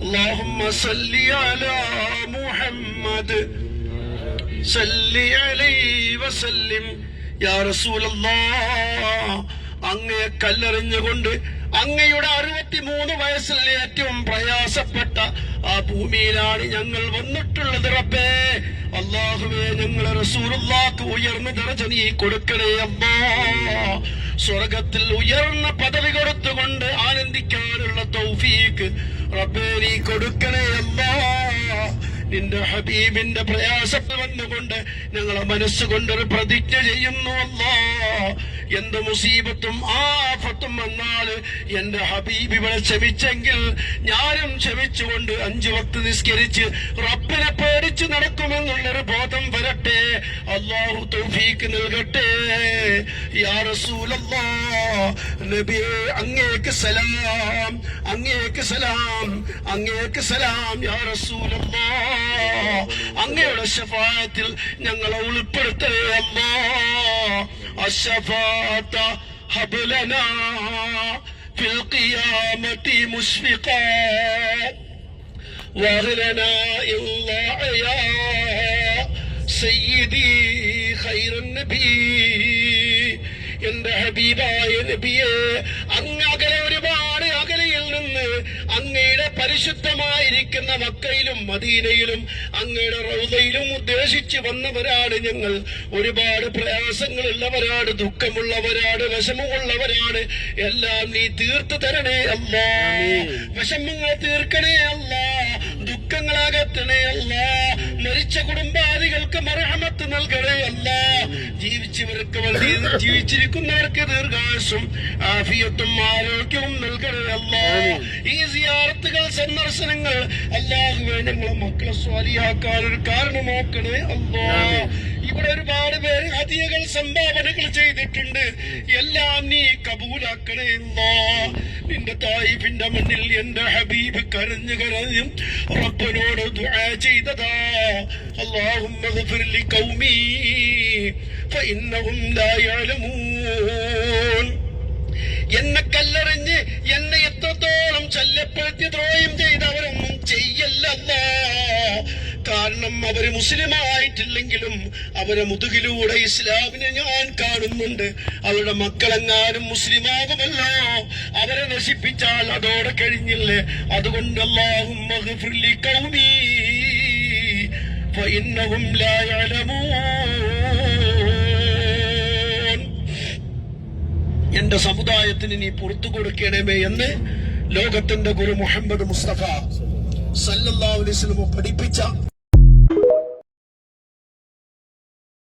اللهم صل على محمد صل عليه وسلم يا رسول الله. അങ്ങയെ കല്ലെറിഞ്ഞുകൊണ്ട് അങ്ങയുടെ 63 വയസ്സിൽ ഏറ്റവും പ്രയാസപ്പെട്ട ആ ഭൂമിയിലാണ് ഞങ്ങൾ വന്നിട്ടുള്ളത്. റബ്ബേ അല്ലാഹുവേ, ഞങ്ങളെ റസൂലുള്ളാഹിക്ക് ഉയർന്ന ദർജ നീ കൊടുക്കണേ അല്ലാ. സ്വർഗത്തിൽ ഉയർന്ന പദവി കൊടുത്തുകൊണ്ട് ആനന്ദിക്കാനുള്ള തൗഫീഖ് റബ്ബേ നീ കൊടുക്കണേ അല്ലാ. നിന്റെ ഹബീബിന്റെ പ്രയാസത്തിൽ വന്നുകൊണ്ട് ഞങ്ങളെ മനസ്സുകൊണ്ടൊരു പ്രതിജ്ഞ ചെയ്യുന്നു അല്ലാ. എന്ത് മുസീബത്തും ആഫത്തും വന്നാൽ എന്റെ ഹബീബ് ഇവിടെ ക്ഷമിച്ചെങ്കിൽ ഞാനും ക്ഷമിച്ചുകൊണ്ട് 5 വക്ത് നിസ്കരിച്ച് റബ്ബിനെ പേടിച്ച് നടക്കുമെന്നുള്ളൊരു ബോധം വരട്ടെ. അല്ലാഹു തൗഫീഖ് നൽകട്ടെ. യാ റസൂലല്ലാഹ്, നബിയേ അങ്ങേക്ക് സലാം, അങ്ങേക്ക് സലാം, അങ്ങേക്ക് സലാം. യാ റസൂലല്ലാഹ്, അങ്ങയുടെ ശഫാഅത്തിൽ ഞങ്ങളെ ഉൾപ്പെടുത്തണേ അല്ലാഹ്. الشفاعة هب لنا في القيامة مشفقا واغلنا إلا يا سيدي خير النبي. എന്റെ ഹബീബായ നബിയെ, അങ്ങ് ഒരുപാട് അകലയിൽ നിന്ന് അങ്ങയുടെ പരിശുദ്ധമായിരിക്കുന്ന മക്കയിലും മദീനയിലും അങ്ങയുടെ റൗദയിലും ഉദ്ദേശിച്ച് വന്നവരാണ് ഞങ്ങൾ. ഒരുപാട് പ്രയാസങ്ങളുള്ളവരാണ്, ദുഃഖമുള്ളവരാണ്, വിഷമമുള്ളവരാണ്. എല്ലാം നീ തീർത്തു തരണേ അല്ലാ. വിഷമങ്ങൾ തീർക്കണേ അല്ലാ, ദുഃഖങ്ങളകത്തണേ അല്ലാ. മരിച്ച കുടുംബാദികൾക്ക് മർഹമത്ത് നൽകണേ അല്ലാ. ജീവിച്ചവർക്ക് വേണ്ടി ജീവിച്ചിരിക്കുന്നവർക്ക് ദീർഘായുസ്സും ആഫിയത്തും ആരോഗ്യവും നൽകണേ അല്ലാ. ഈ സിയാറത്തുകൾ, സന്ദർശനങ്ങൾ അല്ലാഹുവേ ഞങ്ങളെ മക്കളെ സ്വാലിയാക്കാൻ ഒരു കാരണമാക്കണേ അല്ലാ. ഇവിടെ ഒരുപാട് പേര് ഹദിയകൾ, സംഭാവനകൾ ചെയ്തിട്ടുണ്ട്. എല്ലാം നീ കബൂലാക്കണേ അല്ലാ. നിന്റെ തായിഫിന്റെ മണ്ണിൽ എന്റെ ഹബീബ് കരഞ്ഞു കരഞ്ഞും റബ്ബിനോട് ദുആ ചെയ്തതാ. അല്ലാഹുമ്മ ഗ്ഫിർ ലി ഖൗമി ഫഇന്നഹും ലാ യഅലമൂൻ. എന്നെ കല്ലെറിഞ്ഞ് എന്നെ എത്രത്തോളം ശല്യപ്പെടുത്തി ദ്രോഹം ചെയ്തവരൊന്നും ചെയ്യല്ലല്ലാ. കാരണം അവര് മുസ്ലിമായിട്ടില്ലെങ്കിലും അവരെ മുതുകിലൂടെ ഇസ്ലാമിനെ ഞാൻ കാണുന്നുണ്ട്. അവരുടെ മക്കളെങ്ങാനും മുസ്ലിമാകുമല്ലോ, അവരെ നശിപ്പിച്ചാൽ അതോടെ കഴിഞ്ഞില്ലേ. അതുകൊണ്ട് അല്ലാഹുമ്മ ഗ്ഫിർ ലി ഖൗമി ഫഇന്നഹും ലാ യഅലമൂൻ. എന്റെ സമുദായത്തിന് നീ പുറത്തു കൊടുക്കണമേ എന്ന് ലോകത്തിന്റെ ഗുരു മുഹമ്മദ് മുസ്തഫ സല്ലല്ലാഹു അലൈഹി വസല്ലം പഠിപ്പിച്ച